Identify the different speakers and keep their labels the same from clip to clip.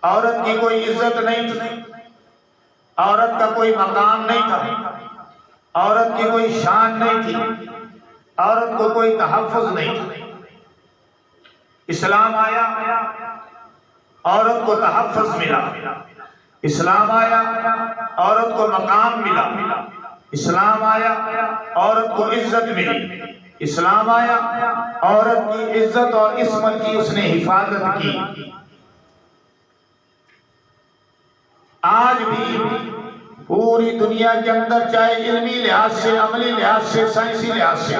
Speaker 1: عورت کی کوئی عزت نہیں تھی، عورت کا کوئی مقام نہیں تھا، عورت کی کوئی شان نہیں تھی، عورت کو کوئی تحفظ نہیں تھا۔ اسلام آیا، عورت کو تحفظ ملا، اسلام آیا، عورت کو مقام ملا، اسلام آیا، عورت کو عزت ملی، اسلام آیا، عورت کی عزت اور عصمت کی اس نے حفاظت کی۔ آج بھی پوری دنیا کے اندر چاہے علمی لحاظ سے، عملی لحاظ سے، سائنسی لحاظ سے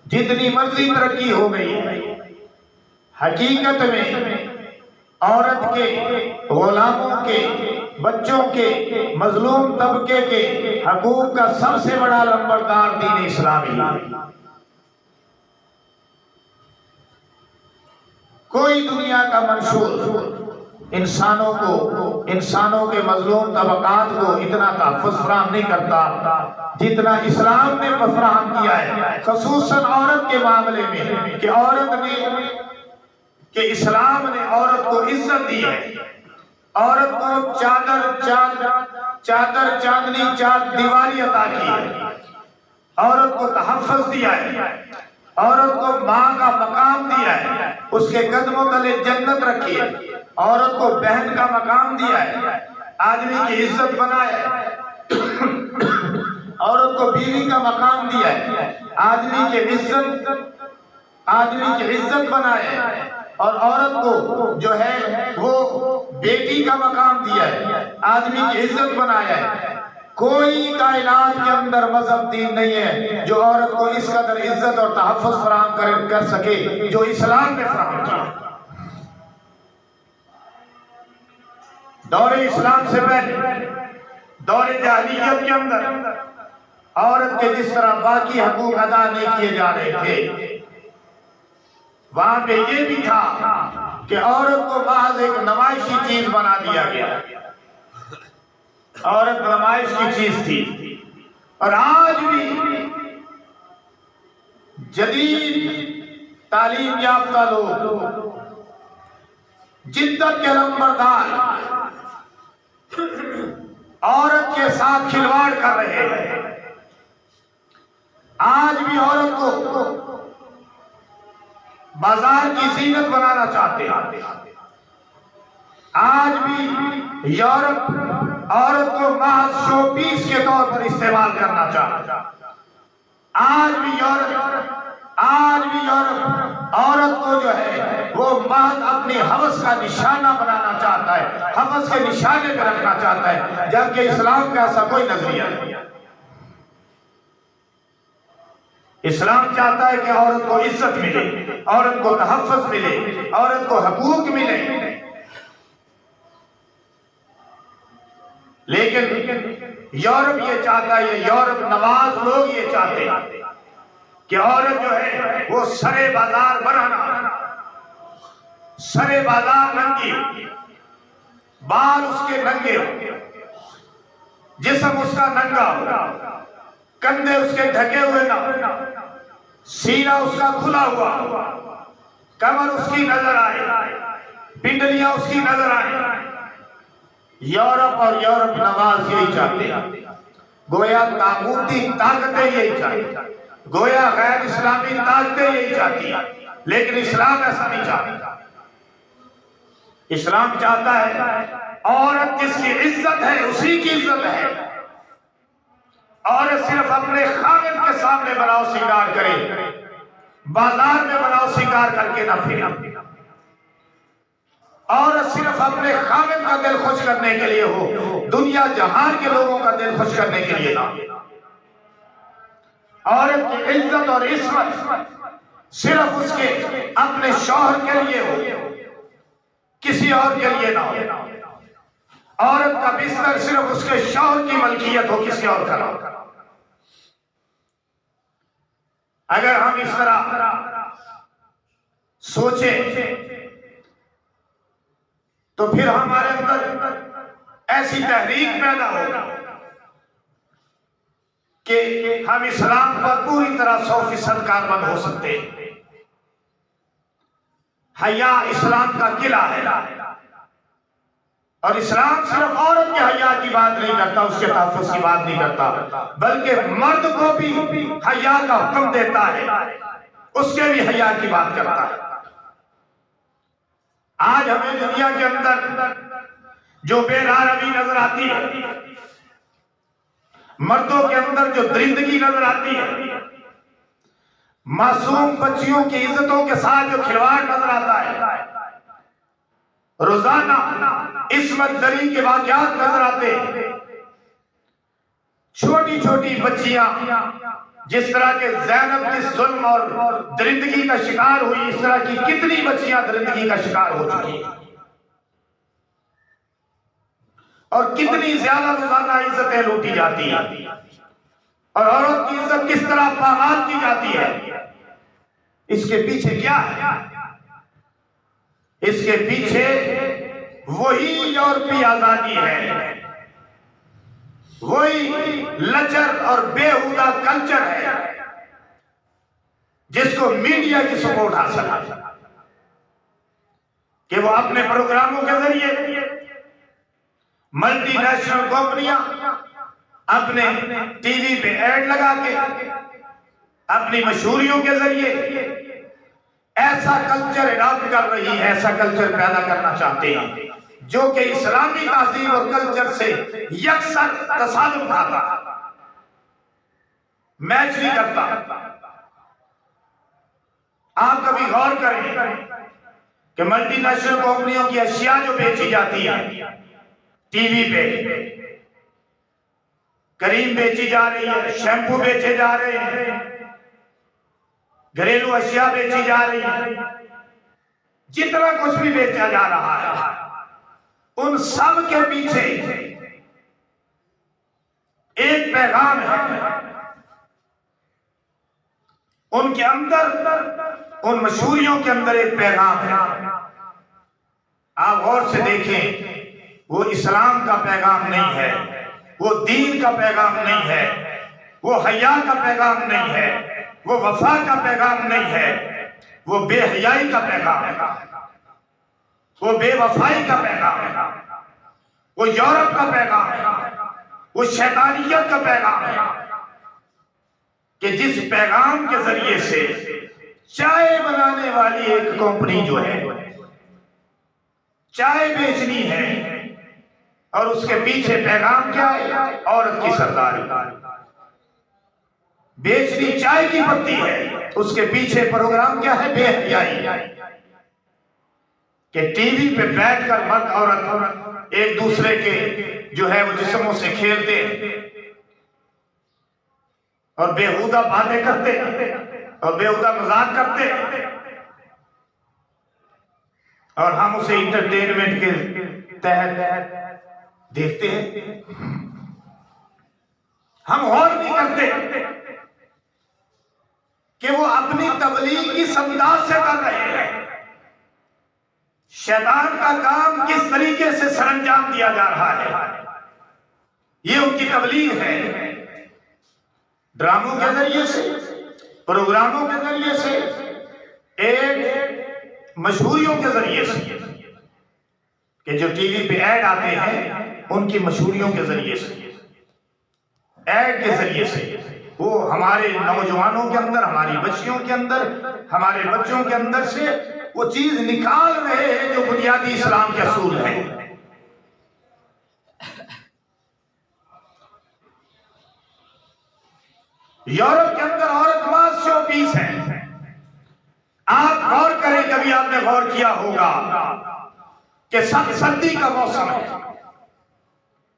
Speaker 1: جتنی مرضی ترقی ہو گئی ہے، حقیقت میں عورت کے، غلاموں کے، بچوں کے، مظلوم طبقے کے حقوق کا سب سے بڑا لمبردار دین اسلامی ہے۔ کوئی دنیا کا منشور انسانوں کو، انسانوں کے مظلوم طبقات کو اتنا تحفظ فراہم نہیں کرتا جتنا اسلام نے فراہم کیا ہے، خصوصاً عورت کے معاملے میں، کہ عورت نے، کہ اسلام نے عورت کو عزت دی ہے، عورت کو چادر چاندنی چار دیواری عطا کی ہے، عورت کو تحفظ دیا ہے، عورت کو ماں کا مقام دیا ہے، اس کے قدموں تلے جنت رکھی ہے، عورت کو بہن کا مقام دیا ہے، آدمی کی عزت بنایا ہے، عورت کو بیوی کا مقام دیا ہے، آدمی کی عزت بنایا ہے، اور عورت کو جو ہے وہ بیٹی کا مقام دیا ہے، آدمی کی عزت بنایا ہے۔ کوئی کائنات کے اندر مذہب دین نہیں ہے جو عورت کو اس قدر عزت اور تحفظ فراہم کر سکے جو اسلام نے فراہم کیا۔ دور اسلام سے پہلے، دور جاہلیت کے اندر عورت کے جس طرح باقی حقوق ادا نہیں کیے جا رہے تھے، وہاں پہ یہ بھی تھا کہ عورت کو محض ایک نمائشی چیز بنا دیا گیا، عورت نمائش کی چیز تھی۔ اور آج بھی جدید تعلیم یافتہ لوگ، جدت کے لمبردار، عورت کے ساتھ کھلواڑ کر رہے ہیں۔ آج بھی عورت کو بازار کی زینت بنانا چاہتے ہیں، آج بھی یورپ عورت کو محض شو پیس کے طور پر استعمال کرنا چاہتا ہے۔ آج بھی یورپ عورت کو جو ہے وہ محض اپنی حوث کا نشانہ بنانا چاہتا ہے، حوث کے نشانے پہ رکھنا چاہتا ہے، جبکہ اسلام کا ایسا کوئی نظریہ نہیں۔ اسلام چاہتا ہے کہ عورت کو عزت ملے، عورت کو تحفظ ملے، عورت کو حقوق ملے، لیکن یورپ یہ چاہتا ہے، یہ یورپ نواز لوگ یہ چاہتے ہیں کہ عورت جو ہے وہ سرے بازار بنانا، سرے بازار ننگی، بال اس کے ننگے، جسم اس کا ننگا، کندھے اس کے ڈھکے ہوئے نہ، سینہ اس کا کھلا ہوا، کمر اس کی نظر آئے، پنڈلیاں اس کی نظر آئے۔ یورپ اور یورپ نواز یہی چاہتے ہیں، گویا طاغوتی طاقتیں یہی چاہتی ہیں، گویا غیر اسلامی طاقتیں یہی چاہتی ہیں، لیکن اسلام ایسا نہیں چاہتا۔ اسلام چاہتا ہے عورت جس کی عزت ہے اسی کی عزت ہے، عورت صرف اپنے خاوند کے سامنے بناؤ سنگار کرے، بازار میں بناؤ سنگار کر کے نہ پھرے۔ عورت صرف اپنے خاوند کا دل خوش کرنے کے لیے ہو، دنیا جہان کے لوگوں کا دل خوش کرنے کے لیے نہ۔ عورت کی عزت اور عصمت صرف اس کے اپنے شوہر کے لیے ہو، کسی اور کے لیے نہ ہو۔ عورت کا بستر صرف اس کے شوہر کی ملکیت ہو، کسی اور کا نہ ہو۔ اگر ہم اس طرح سوچیں تو پھر ہمارے اندر ایسی تحریک پیدا ہوگی کہ ہم اسلام پر پوری طرح 100% کاربند ہو سکتے ہیں۔ حیا اسلام کا قلعہ ہے، اور اسلام صرف عورت کے حیا کی بات نہیں کرتا، اس کے تحفظ کی بات نہیں کرتا، بلکہ مرد کو بھی حیا کا حکم دیتا ہے، اس کے بھی حیا کی بات کرتا ہے۔ آج ہمیں دنیا کے اندر جو بے روی نظر آتی ہے، مردوں کے اندر جو درندگی نظر آتی ہے، معصوم بچیوں کی عزتوں کے ساتھ جو کھلواڑ نظر آتا ہے، روزانہ عصمت دری کے واقعات نظر آتے ہیں، چھوٹی چھوٹی بچیاں جس طرح کے زینب کی ظلم اور درندگی کا شکار ہوئی، اس طرح کی کتنی بچیاں درندگی کا شکار ہو چکی ہیں، اور کتنی زیادہ روزانہ عزتیں لوٹی جاتی ہیں، اور عورت کی عزت کس طرح پامال کی جاتی ہے۔ اس کے پیچھے کیا ہے؟ اس کے پیچھے وہی یورپی آزادی ہے، وہی لچر اور بےہودہ کلچر ہے جس کو میڈیا کی سپورٹ حاصل ہے کہ وہ اپنے پروگراموں کے ذریعے، ملٹی نیشنل کمپنیاں اپنے ٹی وی پہ ایڈ لگا کے اپنی مشہوریوں کے ذریعے ایسا کلچر اڈاپٹ کر رہی ہے، ایسا کلچر پیدا کرنا چاہتے ہیں جو کہ اسلامی تہذیب اور کلچر سے یکسر تصادم کھاتا، میچ نہیں کرتا۔ آپ کبھی غور کریں کہ ملٹی نیشنل کمپنیوں کی اشیاء جو بیچی جاتی ہیں ٹی وی پہ، کریم بیچی جا رہی ہے، شیمپو بیچے جا رہے ہیں، گھریلو اشیاء بیچی جا رہی ہیں، جتنا کچھ بھی بیچا جا رہا ہے، ان سب کے پیچھے ایک پیغام ہے، ان کے اندر، ان مشہوریوں کے اندر ایک پیغام ہے۔ آپ غور سے دیکھیں، وہ اسلام کا پیغام نہیں ہے، وہ دین کا پیغام نہیں ہے، وہ حیا کا پیغام نہیں ہے، وہ وفا کا پیغام نہیں ہے، وہ بے حیائی کا پیغام ہے، وہ بے وفائی کا پیغام ہے، وہ یورپ کا پیغام ہے، وہ شیطانیت کا پیغام ہے کہ جس پیغام کے ذریعے سے چائے بنانے والی ایک کمپنی جو ہے چائے بیچنی ہے، اور اس کے پیچھے پیغام کیا ہے؟ عورت کی سرداری، بیچنی چائے کی پتی ہے، اس کے پیچھے پروگرام کیا ہے؟ بے حیائی، کہ ٹی وی پہ بیٹھ کر مرد عورت ایک دوسرے کے جو ہے وہ جسموں سے کھیلتے اور بےہودہ باتیں کرتے اور بےہودہ مذاق کرتے، اور ہم اسے انٹرٹینمنٹ کے تحت دیکھتے ہیں۔ ہم غور نہیں کرتے کہ وہ اپنی تبلیغ کی سمداد سے کر رہے ہیں، شیطان کا کام کس طریقے سے سر انجام دیا جا رہا ہے، یہ ان کی تبلیغ ہے، ڈراموں کے ذریعے سے، پروگراموں کے ذریعے سے، ایک مشہوریوں کے ذریعے سے، کہ جو ٹی وی پہ ایڈ آتے ہیں ان کی مشہوریوں کے ذریعے سے، ایڈ کے ذریعے سے وہ ہمارے نوجوانوں کے اندر، ہماری بچیوں کے اندر، ہمارے بچوں کے اندر سے وہ چیز نکال رہے ہیں جو بنیادی اسلام کے اصول ہیں۔ یورپ کے اندر عورت واس شو پیس ہے۔ آپ غور کریں، کبھی آپ نے غور کیا ہوگا کہ سخت سردی کا موسم ہے،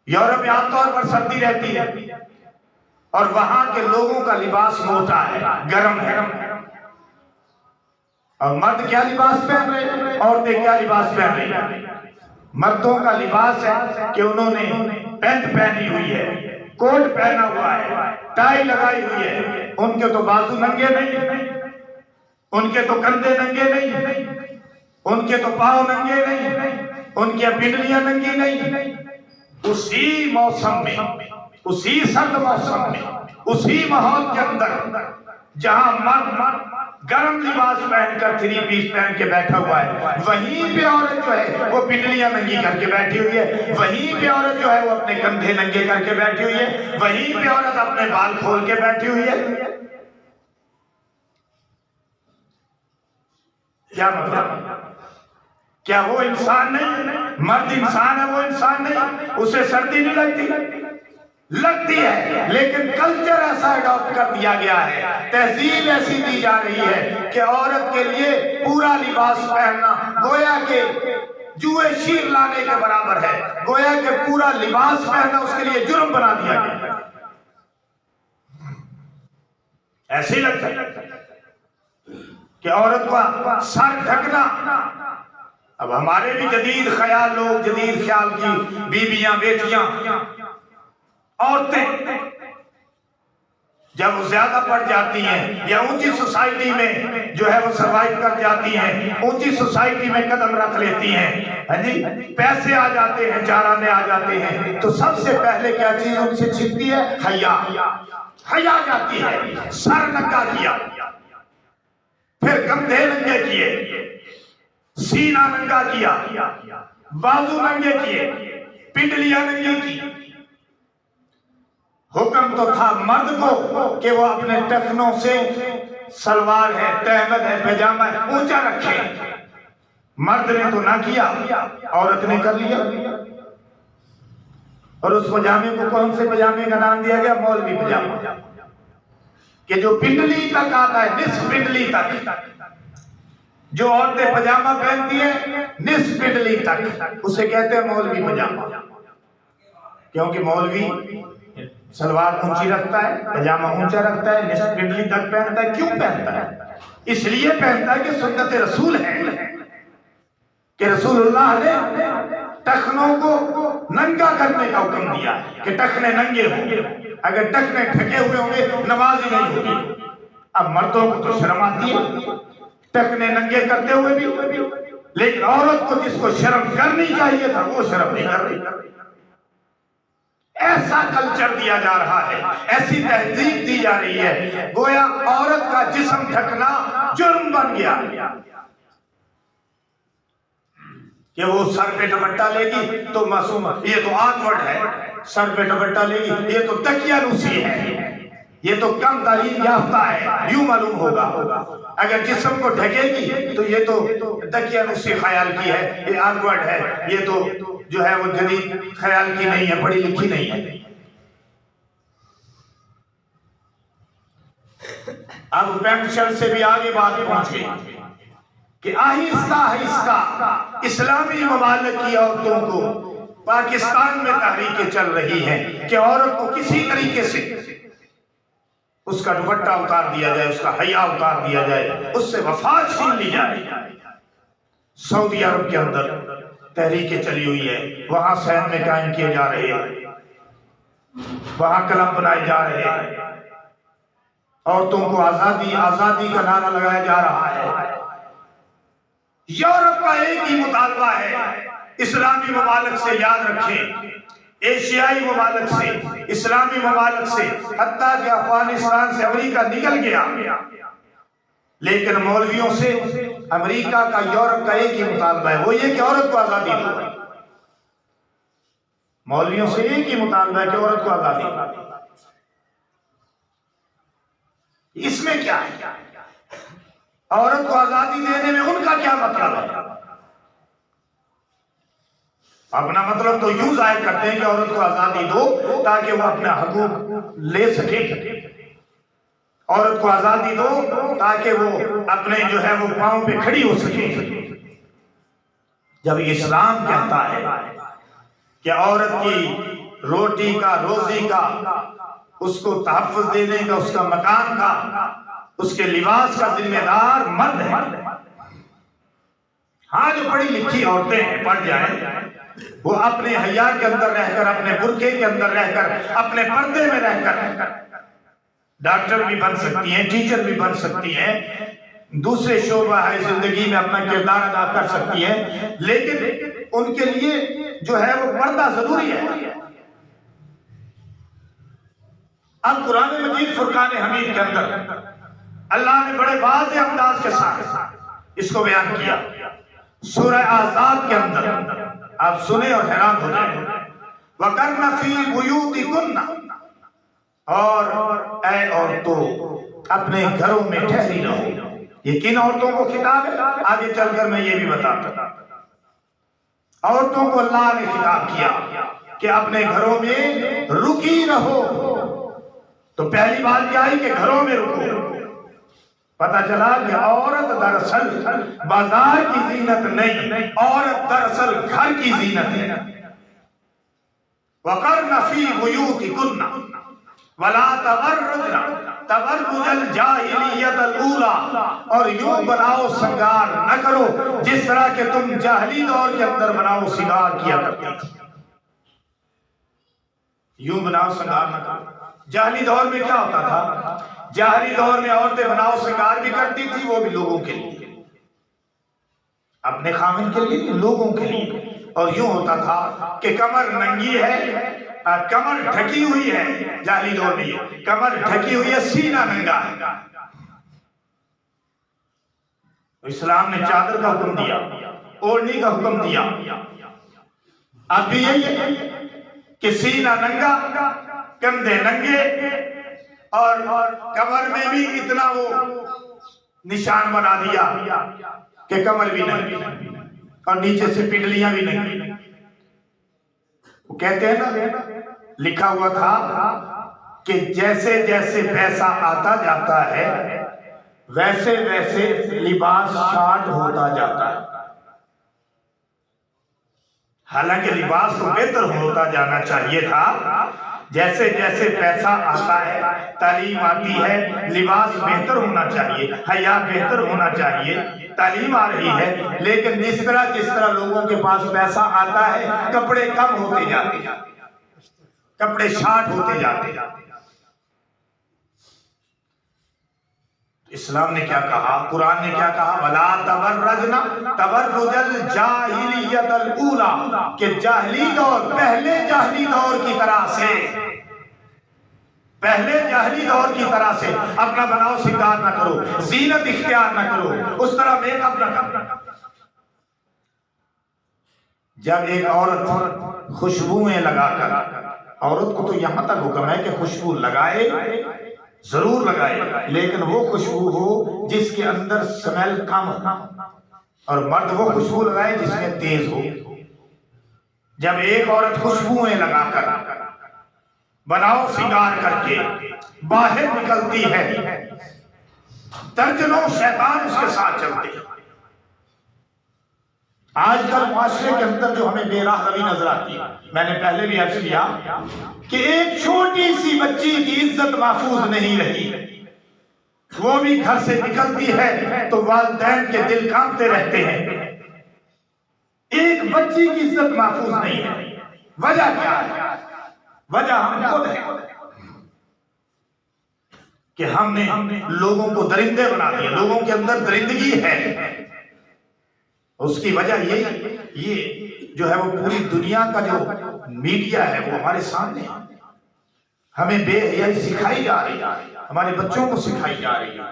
Speaker 1: یورپ میں عام طور پر سردی رہتی ہے، اور وہاں کے لوگوں کا لباس موٹا ہے، گرم ہے، اور مرد کیا لباس پہن رہے ہیں؟ عورتیں کیا لباس پہن رہی ہیں؟ مردوں کا لباس ہے کہ انہوں نے پینٹ پہنی ہوئی ہے، کوٹ پہنا ہوا ہے، ٹائی لگائی ہوئی ہے، ان کے تو بازو ننگے نہیں، ان کے تو کندھے ننگے نہیں، ان کے تو پاؤں ننگے نہیں، ان کی پنڈلیاں ننگی نہیں۔ اسی موسم میں، اسی سرد موسم میں، اسی ماحول کے اندر جہاں مرد گرم لباس پہن کر 3 پیس پہن کے بیٹھا ہوا ہے، وہیں پہ عورت جو ہے وہ پنڈلیاں ننگی کر کے بیٹھی ہوئی ہے، وہیں پہ عورت جو ہے وہ اپنے کندھے ننگے کر کے بیٹھی ہوئی ہے، وہیں پہ عورت اپنے بال کھول کے بیٹھی ہوئی ہے۔ کیا مطلب؟ کیا وہ انسان نہیں؟ مرد انسان ہے، وہ انسان نہیں؟ اسے سردی نہیں لگتی؟ لگتی ہے، لیکن کلچر ایسا اڈاپٹ کر دیا گیا ہے، تہذیب ایسی دی جا رہی ہے کہ عورت کے لیے پورا لباس پہننا گویا کہ جوئے شیر لانے کے برابر ہے، گویا کہ پورا لباس پہننا اس کے لیے جرم بنا دیا گیا۔ ایسے ہی لگتا ہے کہ عورت کا سر ڈھکنا، اب ہمارے بھی جدید خیال لوگ، جدید خیال کی بیویاں، بیٹیاں، عورتیں جب زیادہ پڑھ جاتی ہیں یا اونچی سوسائٹی میں جو ہے وہ سروائیو کر جاتی ہیں، اونچی سوسائٹی میں قدم رکھ لیتی ہیں، ہاں جی، پیسے آ جاتے ہیں، چارہ میں آ جاتے ہیں، تو سب سے پہلے کیا چیز ان سے چھنتی ہے؟ حیا۔ حیا جاتی ہے، سر ننگا کیا، پھر کندھے ننگے کیے، سینہ ننگا کیا، بازو ننگے کیے، پنڈلیاں ننگی کی۔ حکم تو تھا مرد کو کہ وہ اپنے ٹخنوں سے سلوار ہے، تہمد ہے، پیجامہ ہے، اونچا رکھے۔ مرد نے تو نہ کیا، عورت نے کر لیا، اور اس پجامے کو کون سے پجامے کا نام دیا گیا؟ مولوی پجامہ، کہ جو پنڈلی تک آتا ہے، نصف پنڈلی تک۔ جو عورتیں پجامہ پہنتی ہیں نصف پنڈلی تک، اسے کہتے ہیں مولوی پجامہ، کیونکہ مولوی سلوار اونچی رکھتا ہے، پجامہ اونچا رکھتا ہے، نصف پنڈلی تک پہنتا ہے۔ کیوں پہنتا ہے؟ اس لیے پہنتا ہے کہ سنت رسول ہے کہ رسول اللہ نے ٹخنوں کو ننگا کرنے کا حکم دیا کہ ٹخنے ننگے ہوں گے، اگر ٹخنے ڈھکے ہوئے ہوں گے نماز ہی نہیں ہوگی۔ اب مردوں کو تو شرم آتی ہے ٹخنے ننگے کرتے ہوئے بھی، لیکن عورت کو جس کو شرم کرنی چاہیے تھا وہ شرم نہیں کر رہی۔ ایسا کلچر دیا جا رہا ہے، ایسی تہذیب دی جا رہی ہے، گویا عورت کا جسم ڈھکنا جرم بن گیا کہ وہ سر پہ دوپٹہ لے گی تو معصوم، یہ تو آکورڈ ہے، سر پہ دوپٹہ لے گی یہ تو دقیانوسی ہے، یہ تو کم تعلیم یافتہ ہے، یوں معلوم ہوگا۔ اگر جسم کو ڈھکے گی تو یہ تو دقیانوسی خیال کی ہے، یہ آکورڈ ہے، یہ تو جو ہے وہ جدید خیال کی نہیں ہے، پڑھی لکھی نہیں ہے۔ اب پینٹ شرٹ سے بھی آگے بات پہنچ گئی کہ آہستہ آہستہ اسلامی ممالک کی عورتوں کو پاکستان میں تحریکیں چل رہی ہیں کہ عورت کو کسی طریقے سے اس کا دوپٹہ اتار دیا جائے، اس کا حیا اتار دیا جائے، اس سے وفات چھین لی جائے۔ سعودی عرب کے اندر تحریکیں چلی ہوئی ہے، وہاں صحن میں قائم کیے جا رہے ہیں، وہاں کلم بنائے جا رہے ہیں، عورتوں کو آزادی آزادی کا نعرہ لگایا جا رہا ہے۔ یورپ کا ایک ہی مطالبہ ہے، اسلامی ممالک سے یاد رکھیں، ایشیائی ممالک سے، اسلامی ممالک سے، حتیٰ کہ افغانستان سے امریکہ نکل گیا، لیکن مولویوں سے امریکہ کا، یورپ کا ایک ہی مطالبہ ہے، وہ یہ کہ عورت کو آزادی دو۔ مولویوں سے ایک ہی مطالبہ ہے کہ عورت کو آزادی دو۔ اس میں کیا ہے؟ عورت کو آزادی دینے میں ان کا کیا مطلب ہے؟ اپنا مطلب تو یوں ظاہر کرتے ہیں کہ عورت کو آزادی دو تاکہ وہ اپنا حقوق لے سکے، عورت کو آزادی دو تاکہ وہ اپنے جو ہے وہ پاؤں پہ کھڑی ہو سکے۔ جب اسلام کہتا ہے کہ عورت کی روٹی کا، روزی کا، اس کو تحفظ دینے کا، اس کا مکان کا، اس کے لباس کا ذمہ دار مرد ہے۔ ہاں جو پڑھی لکھی عورتیں ہیں، پڑھ جائیں، وہ اپنے حیا کے اندر رہ کر، اپنے برقعے کے اندر رہ کر، اپنے پردے میں رہ کر ڈاکٹر بھی بن سکتی ہیں، ٹیچر بھی بن سکتی ہیں، دوسرے شعبہ ہے زندگی میں اپنا کردار ادا کر سکتی ہیں، لیکن ان کے لیے جو ہے وہ پردہ ضروری ہے۔ اب قرآن مجید فرقان حمید کے اندر اللہ نے بڑے واضح انداز کے ساتھ اس کو بیان کیا سورہ احزاب کے اندر، آپ سنیں اور حیران ہو جائیں۔ وَقَرْنَ فِي بُيُوتِكُنَّ، اور اے عورتوں اپنے گھروں میں ٹھہری رہو۔ یہ کن عورتوں کو خطاب ہے؟ آگے چل کر میں یہ بھی بتاتا ہوں۔ عورتوں کو اللہ نے خطاب کیا کہ اپنے گھروں میں رکی رہو۔ تو پہلی بات کیا ہے کہ گھروں میں رکو۔ پتہ چلا کہ عورت دراصل بازار کی زینت نہیں، عورت دراصل گھر کی زینت ہے۔ وَقَرْنَ فِي بُيُوتِكُنَّ وَلَا تَبَرَّجْنَ تَبَرُّجَ الْجَاهِلِيَّةِ الْأُولَىٰ، اور یوں بناؤ سنگار نہ کرو جس طرح کہ تم جاہلی دور کے اندر بناؤ سنگار کیا کرتے تھے۔ یوں بناؤ سنگار نہ کرو۔ جاہلی دور میں کیا ہوتا تھا؟ جاہلی دور میں عورتیں بناؤ سنگار بھی کرتی تھی، وہ بھی لوگوں کے لیے، اپنے خامن کے لیے، لوگوں کے لیے۔ اور یوں ہوتا تھا کہ کمر ننگی ہے، کمر ڈھکی ہوئی ہے، جاہلی دور میں یہ کمر ڈھکی ہوئی ہے، سینہ ننگا ہے۔ اسلام نے چادر کا حکم دیا، اوڑھنی کا حکم دیا۔ اب بھی یہی ہے کہ سینہ ننگا، کندھے ننگے، اور کمر میں بھی اتنا وہ نشان بنا دیا کہ کمر بھی ننگی اور نیچے سے پنڈلیاں بھی ننگی۔ وہ کہتے ہیں نا، لکھا ہوا تھا کہ جیسے جیسے پیسہ آتا جاتا ہے ویسے ویسے لباس شارٹ ہوتا جاتا ہے۔ حالانکہ لباس تو بہتر ہوتا جانا چاہیے تھا۔ جیسے جیسے پیسہ آتا ہے، تعلیم آتی ہے، لباس بہتر ہونا چاہیے، حیا بہتر ہونا چاہیے، تعلیم آ رہی ہے، لیکن جس طرح لوگوں کے پاس پیسہ آتا ہے کپڑے کم ہوتے جاتے ہیں، کپڑے شارٹ ہوتے جاتے ہیں۔ اسلام نے کیا کہا؟ قرآن نے کیا کہا؟ وَلَا تَبَرَّجْنَ تَبَرُّجَ الْجَاهِلِيَّةِ الْأُولَىٰ، کہ جاہلی دور، پہلے جاہلی دور کی طرح سے، پہلے جاہلی دور کی طرح سے اپنا بناؤ سنگار نہ کرو، زینت اختیار نہ کرو، اس طرح میک اپ نہ کرو۔ جب ایک عورت خوشبوئیں لگا کر، عورت کو تو یہاں تک حکم ہے کہ خوشبو لگائے، ضرور لگائے، لیکن وہ خوشبو ہو جس کے اندر سمیل کم ہو، اور مرد وہ خوشبو لگائے جس میں تیز ہو۔ جب ایک عورت خوشبوئیں لگا کر، بناؤ سنگار کر کے باہر نکلتی ہے، درجنوں شیطان اس کے ساتھ چلتے ہیں۔ آج کل معاشرے کے اندر جو ہمیں بے راہ روی نظر آتی ہے، میں نے پہلے بھی عرض کیا کہ ایک چھوٹی سی بچی کی عزت محفوظ نہیں رہی، وہ بھی گھر سے نکلتی ہے تو والدین کے دل کانپتے رہتے ہیں۔ ایک بچی کی عزت محفوظ نہیں ہے۔ وجہ کیا ہے؟ وجہ ہم خود ہیں کہ ہم نے لوگوں کو درندے بنا دیا، لوگوں کے اندر درندگی ہے۔ اس کی وجہ یہ جو ہے وہ پوری دنیا کا جو میڈیا ہے وہ ہمارے سامنے ہے۔ ہمیں بے حیائی سکھائی جا رہی ہے، ہمارے بچوں کو سکھائی جا رہی ہے،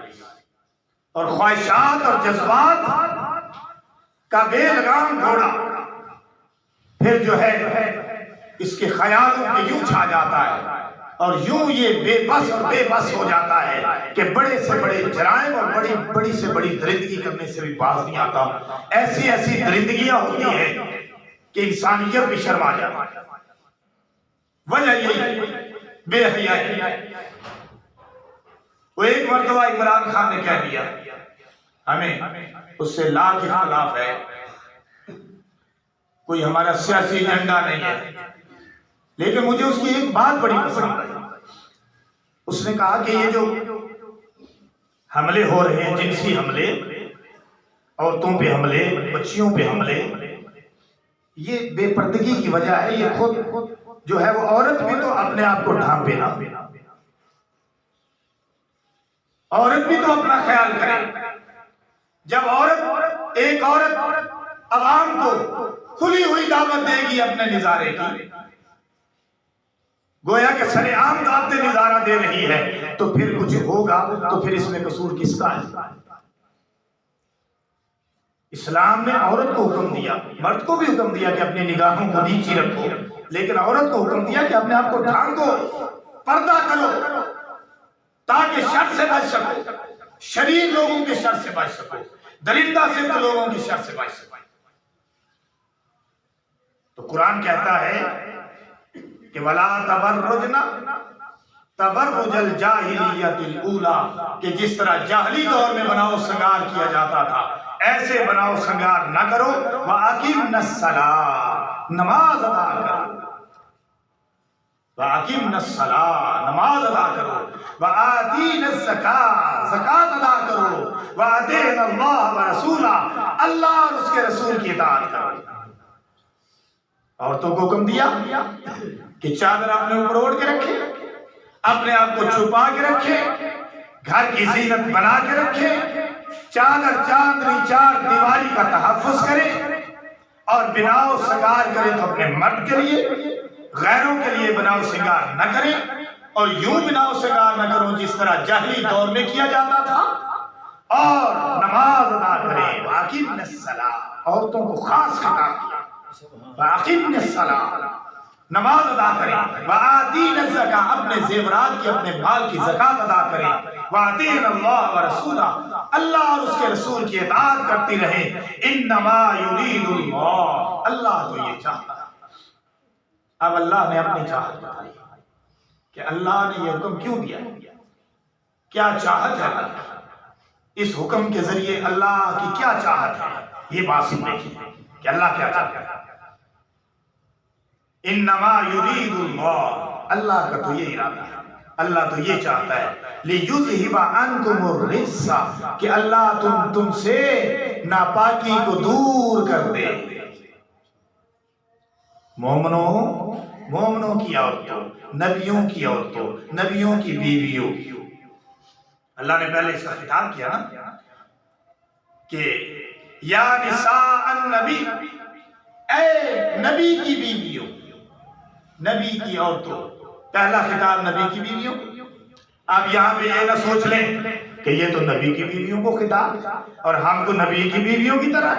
Speaker 1: اور خواہشات اور جذبات کا بے لگام گھوڑا پھر جو ہے اس کے خیالوں میں یوں چھا جاتا ہے، اور یوں یہ بے بس ہو جاتا ہے کہ بڑے سے بڑے جرائم اور بڑی سے بڑی درندگی کرنے سے بھی باز نہیں آتا۔ ایسی درندگیاں ہوتی ہیں کہ انسانیت بھی شرما جاتی ہے۔ وجہ یہی بے حیائی۔ وہ ایک مرتبہ عمران خان نے کہہ دیا، ہمیں اس سے لاکھ اختلاف ہے، کوئی ہمارا سیاسی ایجنڈا نہیں ہے، لیکن مجھے اس کی ایک بات بڑی پسند ہے۔ اس نے کہا کہ یہ جو حملے ہو رہے ہیں، جنسی حملے، عورتوں پہ حملے، بچیوں پہ حملے، یہ بے پردگی کی وجہ ہے۔ یہ خود جو ہے وہ عورت بھی تو اپنے آپ کو ڈھانپے نا، عورت بھی تو اپنا خیال کرے۔ جب ایک عورت عوام کو کھلی ہوئی دعوت دے گی اپنے نظارے کی، گویا کہ سر عام دعوت نظارہ دے رہی ہے، تو پھر کچھ ہوگا تو پھر اس میں قصور کس کا ہے؟ اسلام نے عورت کو حکم دیا، مرد کو بھی حکم دیا کہ اپنی نگاہوں کو نیچی رکھو، لیکن عورت کو حکم دیا کہ اپنے آپ کو ڈھانکو، پردہ کرو، تاکہ شر سے بچ سکو، شریر لوگوں کے شر سے بچ سکو، درندہ صرف لوگوں کے شر سے بچ سکو۔ تو قرآن کہتا ہے کہ وَلَا تَبَرُّجْنَ تَبَرُّجَ الْجَاهِلِيَّةِ الْأُولَى، کہ جس طرح جاہلی دور میں بناؤ سنگار کیا جاتا تھا ایسے بناؤ سنگار نہ کرو، وَأَقِمْنَ الصَّلَاةَ، نماز ادا کرو، وَأَقِمْنَ الصَّلَاةَ، نماز ادا کرو، وَآتِينَ الزَّكَاةَ، زکوٰۃ ادا کرو، وَأَطِعْنَ اللَّهَ وَرَسُولَهُ، اللہ اور اس کے رسول کی اطاعت کرو۔ عورتوں کو حکم دیا کہ چادر اپنے اوپر اوڑھ کے رکھے، اپنے آپ کو چھپا کے رکھے، گھر کی زینت بنا کے رکھے، چادر چاندنی چار دیواری کا تحفظ کرے، اور بناؤ سنگار کرے تو اپنے مرد کے لیے، غیروں کے لیے بناؤ سنگار نہ کرے، اور یوں بناؤ سنگار نہ کرو جس طرح جاہلی دور میں کیا جاتا تھا، اور نماز ادا کرے۔ وَأَقِمْنَ الصَّلَاةَ، عورتوں کو خاص خطاب کیا، وَأَقِمْنَ الصَّلَاةَ، نماز ادا کریں، وَآتِينَ الزَّكَاةَ، اپنے زیورات کی اپنے مال کی زکوٰۃ ادا کریں، وَأَطِعْنَ اللَّهَ وَرَسُولَهُ، اللہ اور اس کے رسول کی اطاعت کرتی رہیں۔ إِنَّمَا يُرِيدُ اللَّهُ، اللہ تو یہ چاہتا ہے۔ اب اللہ نے اپنی چاہت بتائی کہ اللہ نے یہ حکم کیوں دیا، کیا چاہت ہے اللہ، اس حکم کے ذریعے اللہ کی کیا چاہت ہے، یہ بات سن دیکھیے کہ اللہ کیا چاہتا ہے۔ انما یرید اللہ، اللہ کا تو یہ ارادہ ہے، اللہ تو یہ چاہتا ہے، لیذہب عنکم الرجس، کہ اللہ تم سے ناپاکی کو دور کر دے۔ مومنوں کی عورتوں، نبیوں کی عورتوں، نبیوں کی بیویوں، اللہ نے پہلے اس کا خطاب کیا نا کہ یا نساء النبی، اے نبی کی بیویوں، نبی کی عورتوں، پہلا خطاب نبی کی بیویوں۔ اب یہاں پہ یہ نہ سوچ لیں کہ یہ تو نبی کی بیویوں کو خطاب اور ہم کو نبی کی بیویوں کی طرح،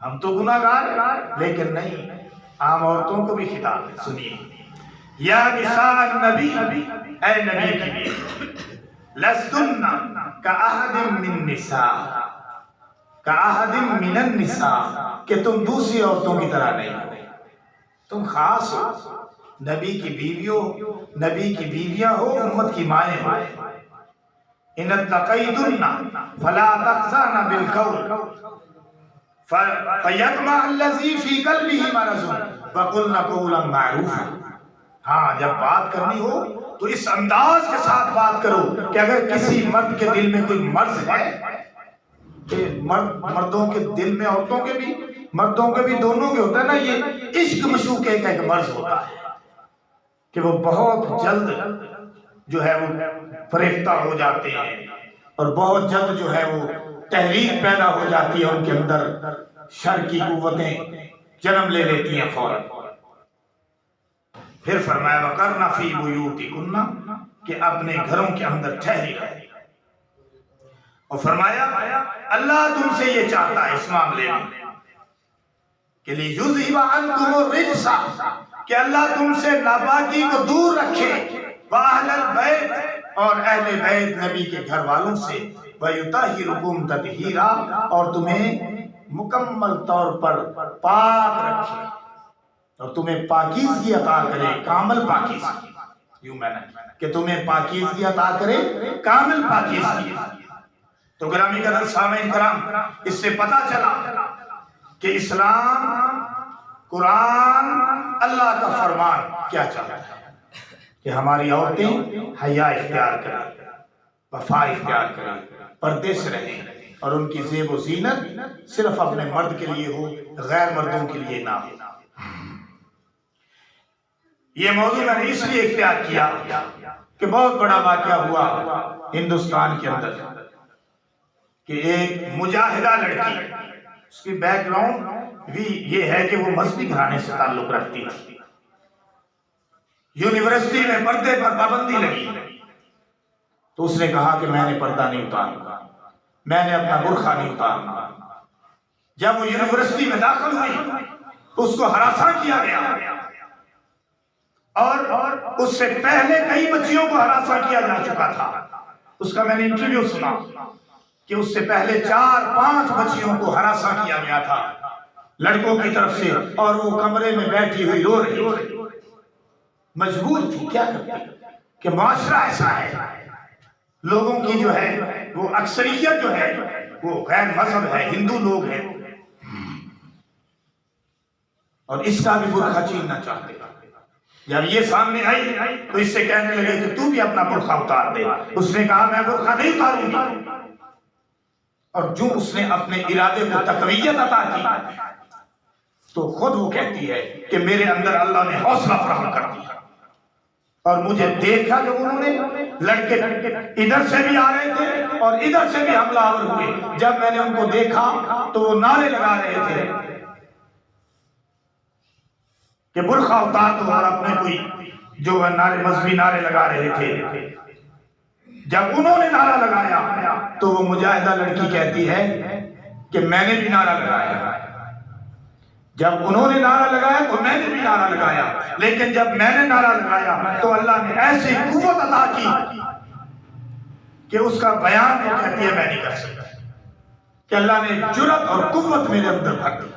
Speaker 1: ہم تو گناہگار ہیں، لیکن نہیں، عام عورتوں کو بھی خطاب ہے۔ سنیے، یا نساء النبی، اے نبی کی بیوی، لستن کاحد من النساء، کاحد من النساء، کہ تم دوسری عورتوں کی طرح نہیں ہو، تم خاص ہو، نبی کی بیویوں، نبی کی بیویاں ہو، امت کی مائیں ہو۔ ان اتقیتن فلا تخضعن بالقول فیطمع الذی فی قلبہ مرض وقلن قولا معروفا۔ ہاں، جب بات کرنی ہو تو اس انداز کے ساتھ بات کرو کہ اگر کسی مرد کے دل میں کوئی مرض ہے، کہ مردوں کے دل میں، عورتوں کے بھی، مردوں کے بھی، دونوں کے ہوتا ہے نا، یہ عشق مشوقے کا ایک مرض ہوتا ہے کہ وہ بہت جلد جو ہے وہ فریفتہ ہو جاتے ہیں، اور بہت جلد جو ہے وہ تحریک پیدا ہو جاتی ہے ان کے اندر، شر کی قوتیں جنم لے لیتی ہیں فوراً۔ پھر فرمایا وَقَرْنَ فِي بُيُوتِكُنَّ، کہ اپنے گھروں کے اندر ٹھہری رہے، اور فرمایا اللہ تم سے یہ چاہتا ہے اس معاملے میں کہ لِيُذْهِبَ عَنْكُمُ الرِّجْسَ، کہ اللہ تم سے ناپاکی کو دور رکھے، وَأَهْلَ الْبَيْتِ، اور اہل بیت نبی کے گھر والوں سے، وَيُطَهِّرُكُمْ تَطْهِيرًا، اور تمہیں مکمل طور پر پاک رکھے، اور تمہیں پاکیزگی عطا کرے، کامل پاکیزگی، یوں میں نے کہ تمہیں پاکیزگی عطا کرے، کامل پاکیزگی۔ تو گرامی قدر سامعین کرام، اس سے پتہ چلا کہ اسلام، قرآن، اللہ کا فرمان کیا چاہتا ہے کہ ہماری عورتیں حیا اختیار کریں، وفا اختیار کریں، پردے سے رہیں، اور ان کی زیب و زینت صرف اپنے مرد کے لیے ہو، غیر مردوں کے لیے نہ ہو۔ یہ موضوع میں نے اس لیے اختیار کیا کہ بہت بڑا واقعہ ہوا ہندوستان کے اندر کہ ایک مجاہدہ لڑکی، اس کی بیک گراؤنڈ بھی یہ ہے کہ وہ مذہبی گھرانے سے تعلق رکھتی تھی، یونیورسٹی میں پردے پر پابندی لگی تو اس نے کہا کہ میں نے پردہ نہیں اتارنا، میں نے اپنا برقع نہیں اتارنا۔ جب وہ یونیورسٹی میں داخل ہوئی تو اس کو ہراساں کیا گیا، اور اس سے پہلے کئی بچیوں کو ہراساں کیا جا چکا تھا۔ اس کا میں نے انٹرویو سنا کہ اس سے پہلے 4-5 بچیوں کو ہراساں کیا گیا تھا لڑکوں کی طرف سے، اور وہ کمرے میں بیٹھی ہوئی رو رہی تھی، مجبور تھی، کیا کرتی کہ معاشرہ ایسا ہے، لوگوں کی جو ہے وہ اکثریت جو ہے وہ غیر مذہب ہے، ہندو لوگ ہیں، اور اس کا بھی برقع چھیننا چاہتے۔ جب یہ سامنے آئی تو اس سے کہنے لگے کہ تو بھی اپنا برقع اتار دے۔ اس نے کہا میں برقع نہیں اتاروں گی، اور جو اس نے اپنے ارادے کو تقویت عطا کی تو خود وہ کہتی ہے کہ میرے اندر اللہ نے حوصلہ فراہم کر دیا، اور مجھے دیکھا جب انہوں نے لڑکے ادھر سے بھی آ رہے تھے اور ادھر سے بھی حملہ آور ہوئے، جب میں نے ان کو دیکھا تو وہ نعرے لگا رہے تھے کہ برقع اتار دو، اور اپنے کوئی جو نعرے مذہبی نعرے لگا رہے تھے۔ جب انہوں نے نعرہ لگایا تو وہ مجاہدہ لڑکی کہتی ہے کہ میں نے بھی نعرہ لگایا، جب انہوں نے نعرہ لگایا تو میں نے بھی نعرہ لگایا، لیکن جب میں نے نعرہ لگایا تو اللہ نے ایسی قوت عطا کی کہ اس کا بیان وہ کہتی ہے میں نہیں کر سکتا، کہ اللہ نے جرأت اور قوت میرے اندر بھر دی۔